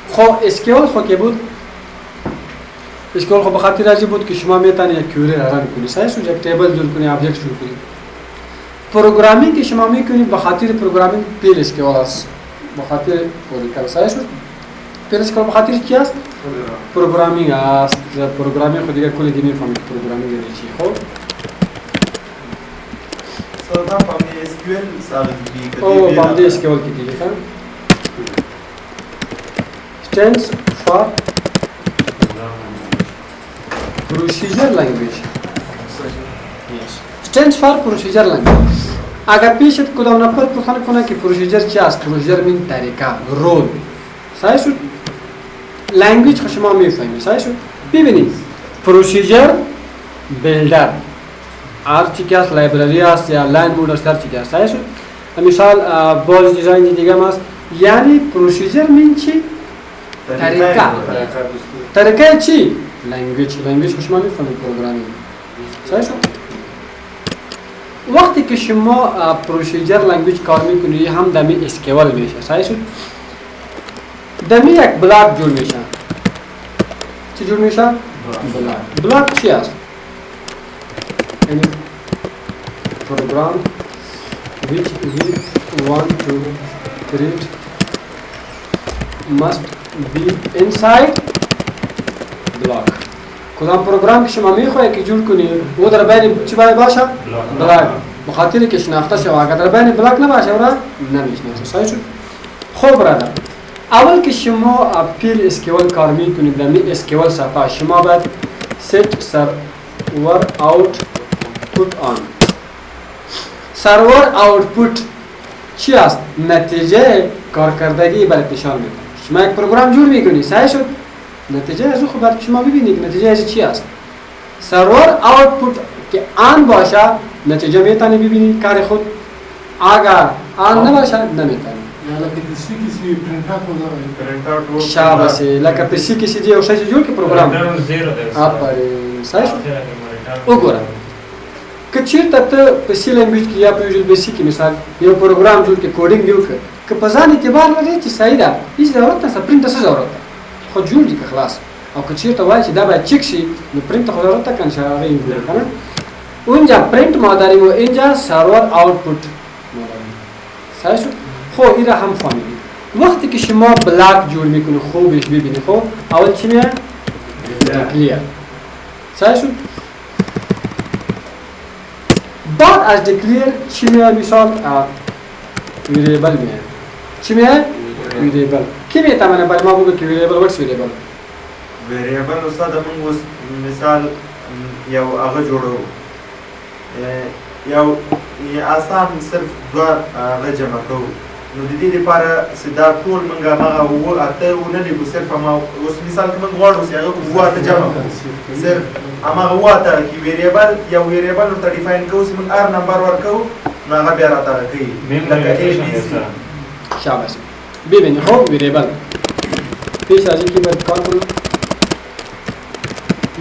خو اسکیول خو که بود اسکیول خو بخاطر ازی بود که شما میتونید یک کوری ران کنید صحیح شد یک تیبل جور کنید ابجکت جور کنید پروگرامینگ که شما میکنید بخاطر پروگرامینگ پیل اسکیول است بخاطر پولیکال صحیح شد پیل اسکیول بخاطر چی است پروگرامینگ است پروگرامینگ خود دیگه کلی دیگه میفهمید پروگرامینگ یعنی چی خب ساده فهمی اسکیول ساده دیگه او فهمی اسکیول کی دیگه kan stands for procedure language stands for procedure language اگر پیشت کدام نفر پرسان کنه که پروسیجر چی است پروسیجر مین طریقه رول صحیح شد لنگویج شما میفهمید صحیح شد ببینید پروسیجر بیلدر هر چی است لایبرری است یا لاین مود است هر چی است صحیح شد مثال باز دیزاین دیگه است یعنی پروسیجر مین چی طریقه چی لنگویج شما میفهمید پروگرامینگ صحیح شد وقتی که شما پروسیجر لنگویج کار میکنید هم دمی اسکیول میشه صحیح شد دمی یک بلاک جور میشه چی جور میشه بلاک چی است یعنی program which we want to create must be inside block کدام پروگرام که شما میخواهید که جور کنید او در بین چی باید باشه؟ بلاک بخاطر که شناخته شود اگر در بین بلاک نباشه را نمیشناسه صحیح شد؟ خب برادر اول که شما پیل اسکیول کار میکنید در می اسکیول صفحه شما باید set server output on سرور آوتپوت چی است؟ نتیجه کارکردگی برات نشان میده شما یک پروگرام جور میکنید صحیح شد؟ نتیجه از خود برای شما ببینید نتیجه از چی است سرور آوتپوت که آن باشه نتیجه میتونی ببینید کار خود اگر آن نباشه نمیتونی شاباش لکه پسی کسی دی او شای جور که پروگرام آفرین صحیح شد وګوره که چیرته ته په سی لنګویج کې یا په ویژوال بیسیک کې مثال یو پروګرام جوړ کې کوډینګ دی وکړه که په ځان اعتبار لري چې صحیح ده هیڅ ضرورت نشته پرینټ څه ضرورت ده خو جوړ دي که خلاص او که چیرته وایي چې دا باید چک شي نو پرینټ خو ضرورت ده کنه هغه یې وګوره کنه اونجا پرینټ ما داریم و اینجا سرور آوتپوت ما داریم صحیح شد خب این را هم فهمیدید وقتی که شما بلاک جور میکنید خوبش ببینید خب اول چی میاد دیکلیر صحیح شد بعد از دیکلیر چی میاد مثال ویریبل میاد چی میاد ویریبل کی میتونه برای ما بگه که ویریبل واتس ویریبل استاد موږ مثال یو هغه جوړو یو آسان صرف دوه هغه جمع کوو نو د دې لپاره چې دا ټول موږ هغه اووه اته ونه لیکو صرف هغه اوس مثال که موږ غواړو چې هغه اووه اته جمع کړو صرف هماغه اووه اته کې ویریبل یو ویریبل ورته ډیفاین کوو چې موږ هر نمبر ورکوو نو هغه بیا راته کوي لکه ایچ ډي سي شاباش ببینید خب ویریبل پیش از اینکه باید کار کنیم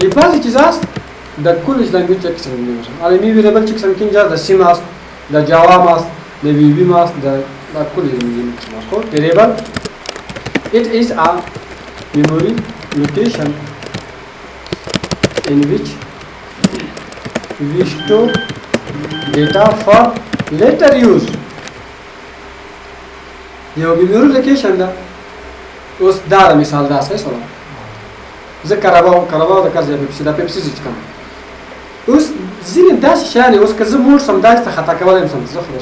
یه بعضی چیز هست در کلش لنگویج چک قسم میشه حالا می ویریبل چک قسم که اینجا در سی هست در جاوا هست در وی بی هست در کل میگیم خب ویریبل it is a memory location in which we store data for later use یو میموری لوکیشن ده اوس دا مثال ده صحیح سره زه کاراباو د کار ځای پیپسي دا پیپسي چې کوم اوس ځینې داسې شیان اوس که زه موړ سم داسې ته خطا کولی یم سم زه خو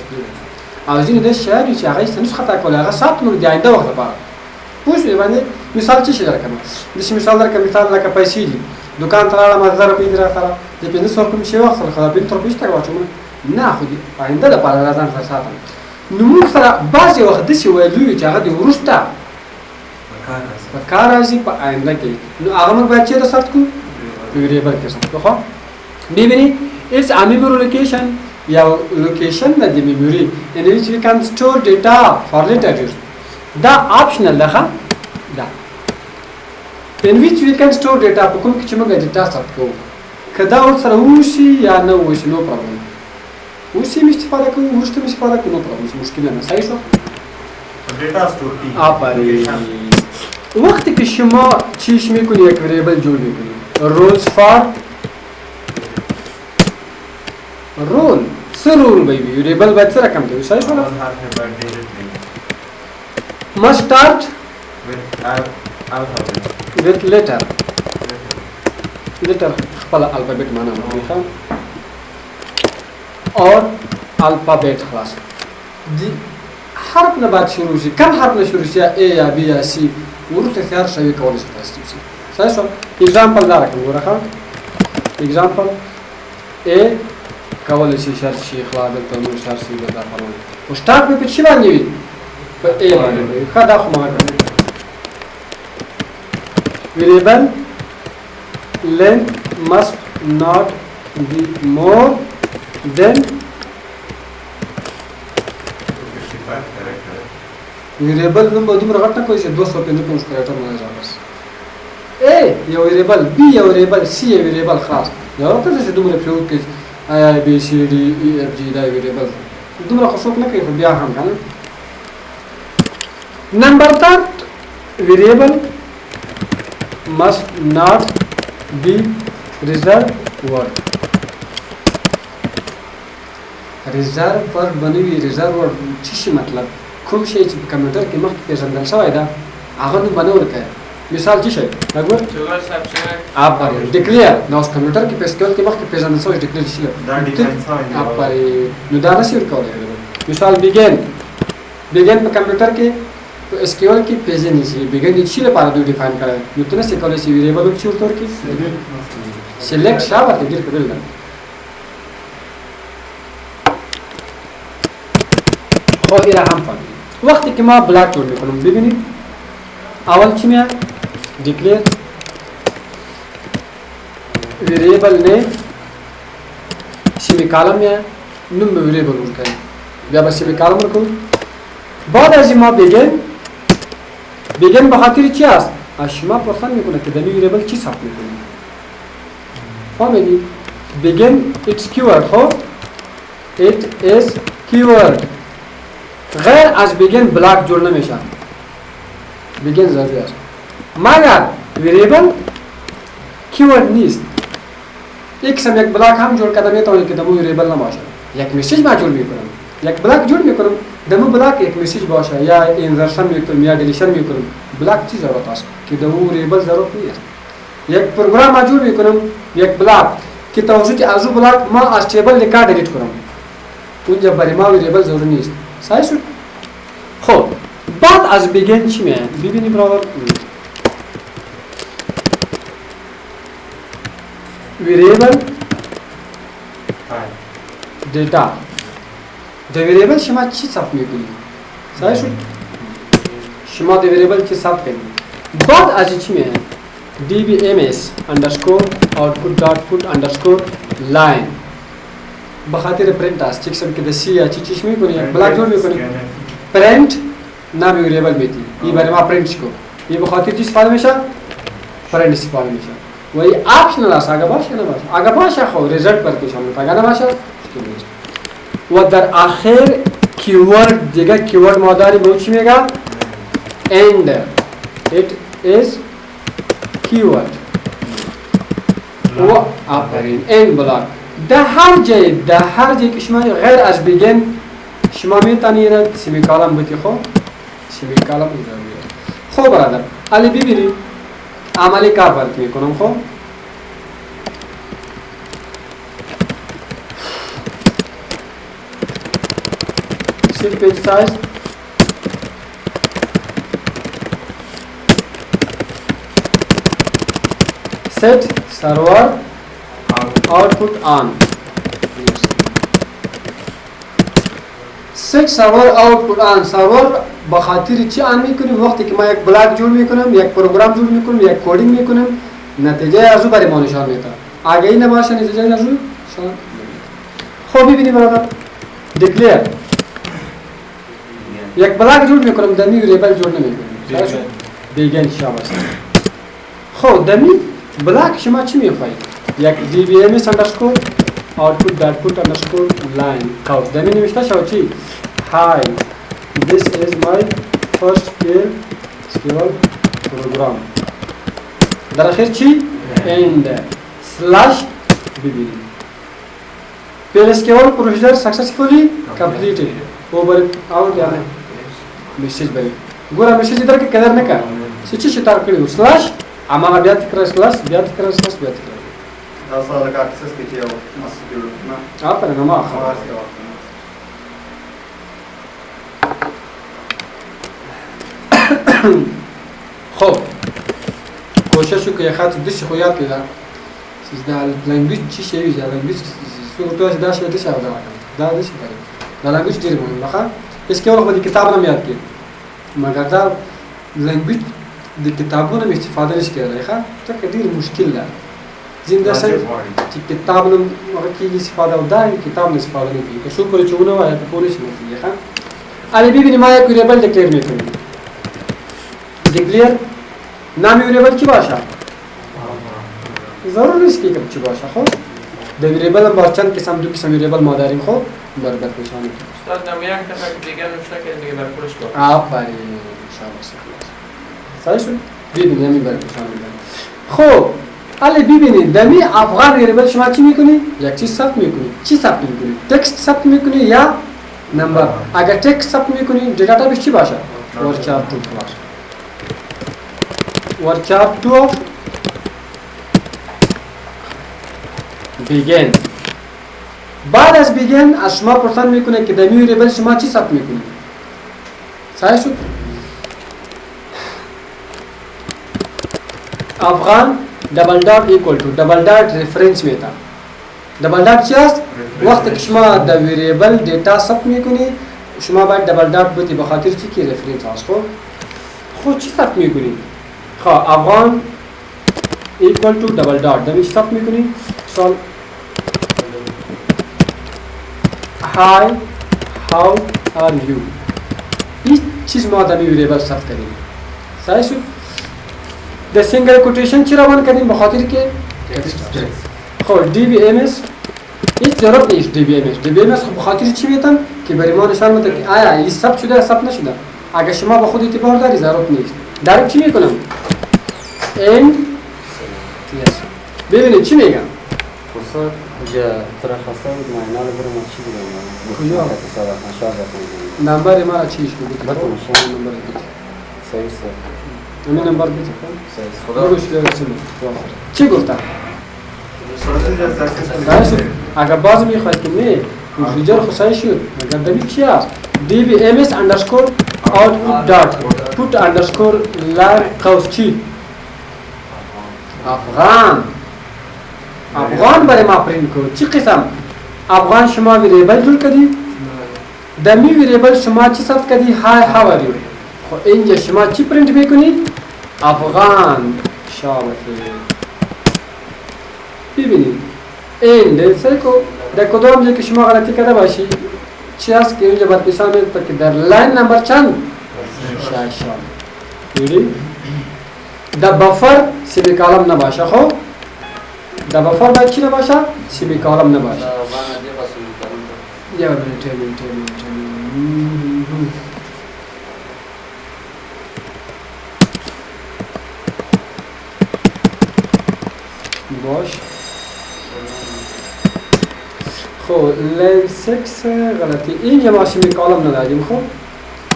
او ځینې داسې شیان چې هغه هېڅ نشو خطا کولی هغه ثبت نو د آینده وخت لپاره پوه شوې باندې مثال څه شی درکړم داسې مثال درکړم مثال لکه پیسې دي دوکان ته راغلم 1000 روپۍ دې راکړه د 500 روپۍ مې شی واخیستل خو دا 500 روپۍ شته واچوم نه خو د آینده لپاره دا ځان سره ساتم نو موږ سره بعضې وخت داسې ویلو وي چې هغه د وروسته په کار راځي په آینده کې نو هغه موږ باید چېرته ثبت کړو په ویریبل کې ثبت کړو خو ببینئ it's a memory location یا location د memory in which we can store data for later use دا optional ده دا in which we can store data په کوم کې چې موږ ډیټا ثبت کوو که دا ورسره وشي یا نه وشي نو پرابلم وشي مې استفاده کوو وروسته مې استفاده کوو نو پرابلم مشکل نه صحیح شو دیتا استور کی آفرین. وقتی که شما چیش میکنی یک وریبل جور میکنی رولز فار رول سه رول بیبی وریبل باید سه رقم دیوی سایش والا must start with letter خپل الفابet معنا مخه اور الفابet خلاص دی حرف نه بعد شروع شي کم حرف نه شروع شي ا یا بی یا سی ورته خيار شوی کول شي تاسو صحیح شو एग्जांपल دا راکم ورخه एग्जांपल ا کول شي شرط شي خلاص د نور شرط شي دا فلان او سٹارټ په څه باندې وي په ا باندې خدا خو ما variable length must not be more than variable نو په دومره غټه کوي چې 200 په نوم کریټر نه راځي A یو variable B یو variable C یو variable خاص یو ته چې دومره پیو کې A B C D E F G دا variable دومره خصوص نه کوي بیا هم کنه number that variable must not be reserved word reserve word بنوي reserve word څه شي مطلب کوم شی چې په کمپیوټر کې مخکې پیژندل شوی دا هغه نو بنور کړي مثال څه شي وګور اپاره ډیکلیئر نو کمپیوټر کې پیسکل کې مخکې پیژندل شوی ډیکلیئر شي دا ډیفاین شوی اپاره نو دا نشي ورکولای مثال begin په کمپیوټر کې په SQL کې پیژندل شي begin شي لپاره دوی ډیفاین کړي نو تاسو څه کولای شئ ویریبل چې ورته کې سلیکټ شابه دې کړل خو ایره هم پاتې وقتی که ما بلاک جور میکنم ببینید اول چی میاد declare variable name semicolon میاد نوم به variable ورکوي بیا به semicolon ورکوي بعد از این ما begin به خاطر چی است شما پرسان میکنه که دمی variable چی ثبت میکنه فهمیدی begin it's keyword خب it is keyword غیر از begin بلاک جور نمیشه begin ضروری است مگر وریبل کیورد نیست یک سم یک بلاک هم جور کردم میتونه که دمو وریبل نباشه یک مسیج ما جور میکنم یک بلاک جور میکنم دمو بلاک یک مسیج باشه یا اینزرشن میکنم یا دلیشن میکنم بلاک چی ضرورت است که دمو وریبل ضرورت نیست یک پروگرام ما جور میکنم یک بلاک که توسط از او بلاک ما از تیبل لیکا دیلیت کنم اونجا برای ما وریبل ضروری نیست صحیح شد خب بعد از begin چی میاد ببینیم برادر variable data the variable شما چی ثبت میکنید صحیح شد شما the variable چی ثبت کنید بعد از چی میاد dbms underscore output dot put underscore line بخاطر print است چیک سم که د سی یا چیش میکنید بلاک جور میکنید print نام وریبل میتی این برای ما پرینت کو ये بخاطر چی استفاده میشه پرینت استفاده میشه و این آپشنال است اگه باشه نه باشه اگه باشه خب ریزالت پر کشم اگه نه باشه و در آخر کیورد دیگه کیورد مادری به چی میگه end it is keyword و آفرین end بلاک در هر جای که شما غیر از begin شما میتونید سمیکالم بودی خب سمیکالم ضروریه خب برادر علی ببینید عملی کار برات میکنم خب set page size set server output on set server output on server بخاطر چی آن میکنیم وقتی که ما یک بلاک جور میکنم یک پروگرام جور میکنم یک کدینگ میکنم نتیجه از او برای ما نشان میده اگه این نباشه نتیجه از او نشان خب ببینید برادر declare یک بلاک جور میکنم دمی وریبل جور نمیکنم begin شما است خب دمی بلاک شما چی میخواید یک dbms underscore output dot put underscore line cows دمی نوشته شو چی hi this is my فرست SQL program در آخر چی؟ end slash ببینیم SQL procedure successfully completed over out یعنی میسیج بریم گورا میسیج در که کدر نکن چی تار کردیم slash اما بیا تکرار slash بیا تکرار slash بیا تکرار اصلا که اکسس کیه و مسئول نه آفرین ما آخر خب کوشش رو که خاطر دش خویات پیدا چیز دال لنگویج چی شوی جا لنگویج سورتو داش دش آورده دا دش کاری دا لنگویج دیر مون بخا اسکی اول خودی کتاب نم یاد کی مگر دا لنگویج د کتابونو استفاده نش کړای ښه ته کډیر مشکل ده زنده سره چې کتاب نو هغه کې استفاده او دا کتاب نه استفاده نه کوي که څو کله چونه وایي په پولیس نه کوي ښه علي بي ما یو ویریبل ډیکلیئر نه کوي ډیکلیئر نام ویریبل کی باشه ضرور است که چی باشه خب د ویریبل هم با چند قسم دو قسم ویریبل ما داریم خب برابر نشان استاد نمیان که دیگه نوشته که دیگه برپرش کنه آفرین شاباش صحیح شد ببینید همین برای نشان میدم خب حالا ببینید دمی افغان ویریبل شما چی میکنی یک چیز ثبت میکنی چی ثبت میکنی تکست ثبت میکنی یا نمبر اگر تکست ثبت میکنی دیتا بیس چی باشه ورچار 2 باشه ورچار 2 begin بعد از begin از شما پرسان میکنه که دمی ویریبل شما چی ثبت میکنی صحیح شد افغان دبل دات ایکوال تو دبل دات ریفرنس میتا دبل دات چی است وقتی که شما د ویریبل دیتا ثبت میکنی شما باید دبل دات بودی به خاطر چی که ریفرنس هست خود چی ثبت میکنی افغان ایکوال تو دبل دات دمی ثبت میکنی سوال Hi, how are you? هیچ چیز ما دمی ویریبل ثبت کردیم صحیح شد د سنگل کوتیشن چرا روان کردیم بخاطر که خب دی بی ام اس هیچ ضرورت نیست دی بی ام اس بخاطر چی میتم که برای ما نشان میده که آیا این ثبت شده یا ثبت نشده اگر شما به خود اعتبار داری ضرورت نیست دارم چی میکنم این یس ببینید چی میگم استاد جا ترخصه معنا رو برام چی بگم کجا نمبر ما چیش بود نمبر صحیح صحیح همین نمبر بیت خدا روش چی گفتم اگر باز میخواید که نه پروسیجر خصوصی شد مگر دمی چی است دی بی ام اس اندرسکور آوتپوت دات پوت اندرسکور لار قوس چی افغان برای ما پرینت کو چی قسم افغان شما ویریبل جور کردی دمی ویریبل شما چی ثبت کردی های هاو ار یو خب اینجا شما چی پرینت میکنی افغان شابه ببینید این سعی کو در کدام جایی که شما غلطی کرده باشی چی است که اینجا باید نشان میده که در لاین نمبر چند ششم ببینید در بفر سی بی کالم نباشه خب در بفر باید چی نباشه سی بی کالم نباشه یا باش خب لین 6 غلطی اینجا ما سی بی کالم نداریم خب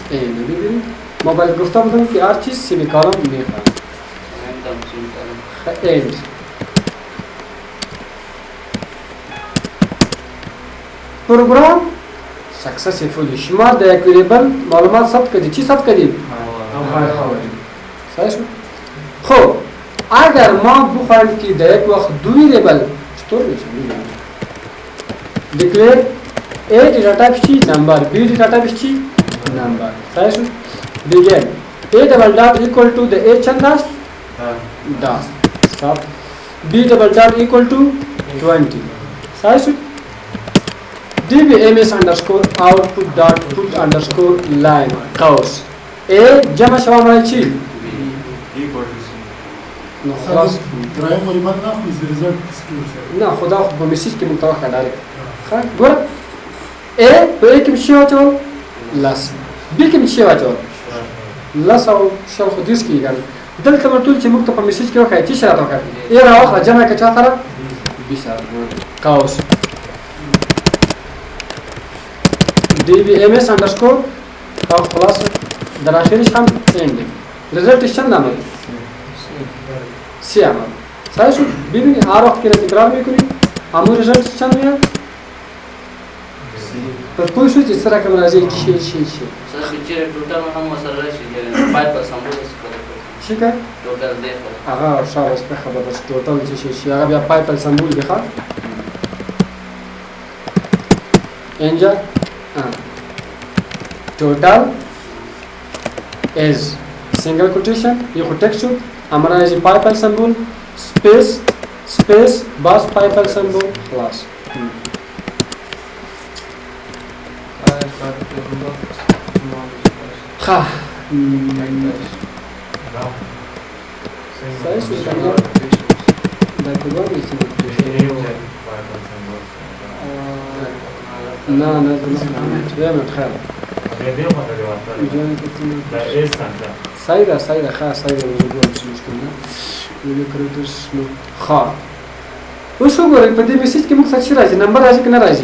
اینو ببینید ما باید گفته بودم که هر چیز سی بی کالم میخواد end پروگرام سکسسفولی شما در یک ویریبل معلومات ثبت کردید چی ثبت کردید؟ صحیح شد؟ خب اگر ما بخواهیم که در یک وقت دو ویریبل چطور میشه؟ declare A data type چی؟ نمبر B data type چی؟ نمبر صحیح شد؟ begin A double dot equal to the A چند است؟ 10 stop B double dot equal to 20 صحیح شد؟ dbms underscore output dot put underscore line قوس A جمع شامل چی؟ نه خلاص نه خدا با مسیج که متوقع داره خب گور A به A که میشه واچول لاس B که میشه واچول لس او شل خو دیرش کېږي کنه دلته ورته چې موږ ته په میسج کې وکړي چې شرط وکړي ای راوخه جمع کې چا سره 20 قوس dbms underscore قوس خلاص در آخرش هم end رزلتش چند عمل سی عمل صحیح شد ببینی هر وقت که تکرار میکنی همون رزلت چند میاد پر پوه شد چې سره کوم راځي چی سره چې ټوټل هم مسله راشي پای په سمبول استفاده کوي شي که ټوټل دی هغه شاباش په خبره بس ټوټل چې شي هغه بیا پای په سمبول دی ښه انجا total is single quotation ये को टेक्स्ट हमारा है पाइपल symbol space बस पाइपल symbol class हाँ सही सुनिए बैकग्राउंड इसमें ना ده متخيل سايدة خا سايدة موجودة مش مشكلة اللي كريتوس خا وش هو غير بدي مسيج كم كسر شيء راجي نمبر راجي كنا راجي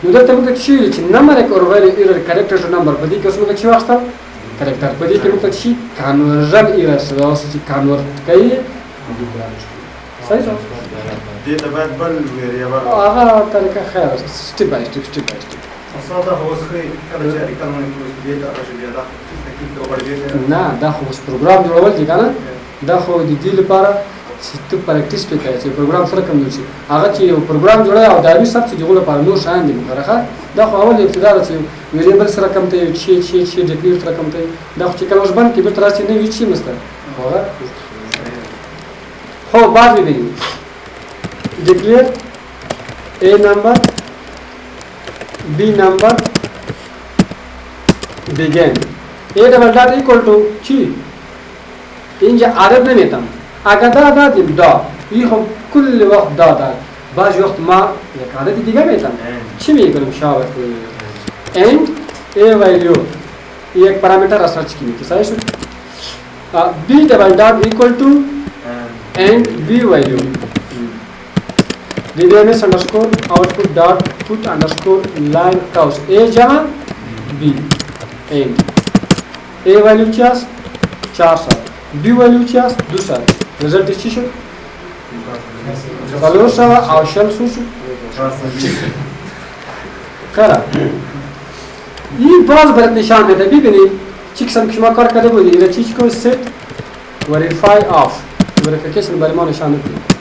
يودا تمو كشيء لكن نمبر एक और वाले इरर कैरेक्टर जो नंबर بدي كسر كشيء वास्ता कैरेक्टर بدي كم كشيء كانورجان इरर سواس كانور كاي سايدة دي تبعت بل ويريابل طريقة خير ستيب باي ستيب صادق هو سخي كذا جاري كانوا يقولوا بيت الرجل يدا نه دا خو اوس پروګرام جوړول دي کنه دا خو د دې لپاره چې ته پریکټیس وکړې چې پروګرام سره کوم شي هغه چې یو پروګرام جوړای او دا به سب چې جوړه لپاره نور شان دي مخرخه دا خو اول ابتدا ده چې ویریبل سره کوم ته چې ډیکلیئر سره کوم ته دا خو چې کله وسبن کې به تر راځي نه وی شي مستر هو بعد به ډیکلیئر a number b number begin a double dot equal to chi اینجا عرب نمیتم اگر دا دیم دا هم كل وقت دا بعض وقت ما یک عدد دیگه میتم چی میکنم شاور and a value یک پارامتر اسرچ کنیم که صحیح شد b double dot equal to and b value dbms underscore output dot put underscore line cows a जमा b and a value چیست 400 b value چیست 200 result چی شد 400 او شل شد خیره این باز برات نشان میده ببینید چی قسم که شما کار کرده بودید این چی که set verify off verification برای ما نشان میده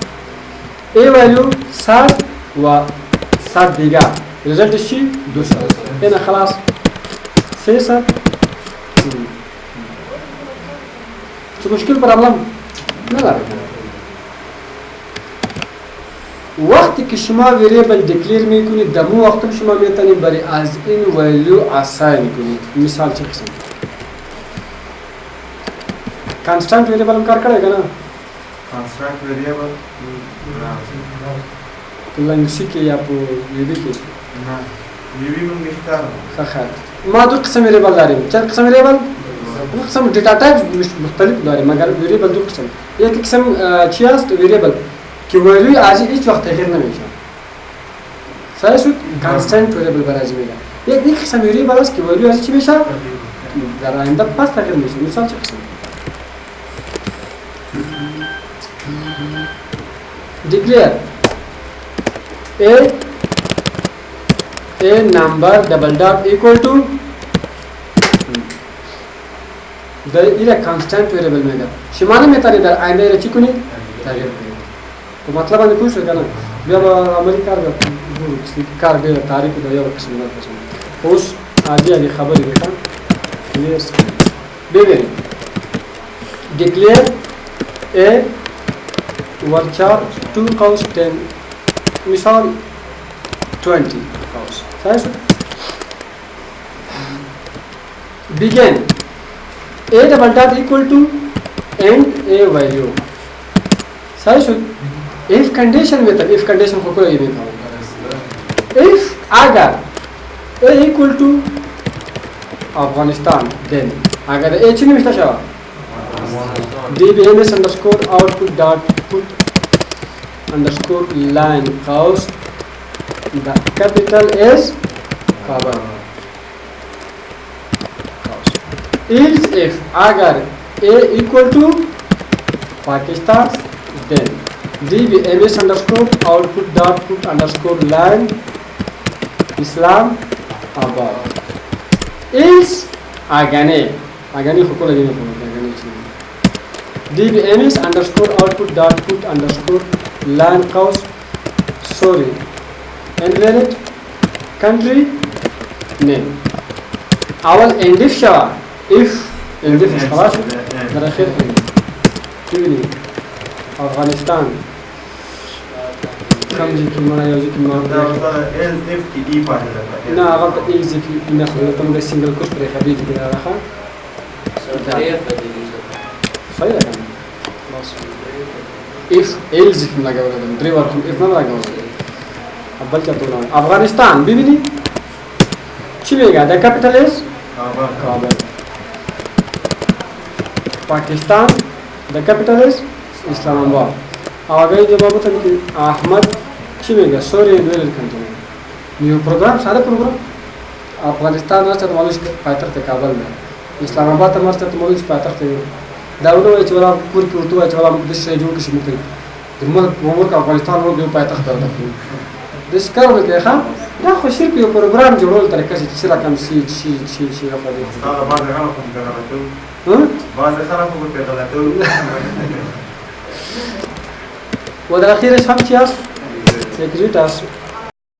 a value 100 و 100 دیگه result چی 200 این خلاص 300 تو مشکل پرابلم نداره وقتی که شما وریبل دیکلیر میکنید دمو وقتی شما میتونید برای از این ویلیو اساین کنید مثال چه قسم کانستانت وریبل هم کار کرده نه کانستانت وریبل لنگسی که یا پو ویبی که نه ویبی من میختارم خیر ما دو قسم وریبل داریم چند قسم وریبل دو قسم دیتا تایپ مختلف داریم مگر وریبل دو قسم یک قسم چی است وریبل که ویلیو از هیچ وقت تغییر نمیشه صحیح شد کانستانت وریبل برای میگه یک قسم وریبل است که ویلیو از چی میشه در آینده پس تغییر میشه مثال چه قسم declare a number double dot equal to the इधर constant variable में शिमाने में तारे इधर आइंदा इधर चिकुनी तारे तो मतलब अने कुछ है ना जब हमारी कार दे तारीख को दया वक्त सुनना पसंद उस आगे खबर देखा ये बेबे declare a वर्चर 2 cows 10 मिसाल 20 cows size begin a double dot equal to and a value size if condition में if condition को कोई नहीं था if अगर a equal to Afghanistan then اگر ای چی نوشته شود dbms underscore output dot put underscore line قوس the capital is کابل else if اگر a equal to Pakistan then dbms underscore output dot put underscore line Islam Abad else agane خو کوله دینه کوله agane چی dbms underscore output dot put underscore line قوس sorry invalid country name اول اندف شوا if اندف خلاص در اخر تبني افغانستان كم جي كلمه يوجي كلمه دا استاد ال اف تي دي پاتې ده نه غلط ايزي في نخل تم ده سنجل كوش بري خبيج كده راخه صحيح كان خلاص if ايزي في لگا ولا دري ورقم if نه لگا ولا ابل چتونه افغانستان ببینی چی میگه دا کپیټل از کابل پاکستان دا کپیټل از اسلام آباد اگه جواب ته احمد چی میگه سوری دویل کنټرول نیو پروګرام ساده پروګرام افغانستان راځي ته مالش پاترته کابل ده اسلام آباد ته مرسته ته مالش پاترته دا ونه چې ولا پور کې ورته چې ولا د شي جوړ کې ممکن دمر افغانستان ورو دی پاترته ده د سکارو کې ښه دا خو شرک یو پروګرام جوړول تر کسي چې رقم شي راځي دا بعض غلط کوم غلطو بعض خلک په غلطو و در اخیرش هم چی هست؟ سیکریت هست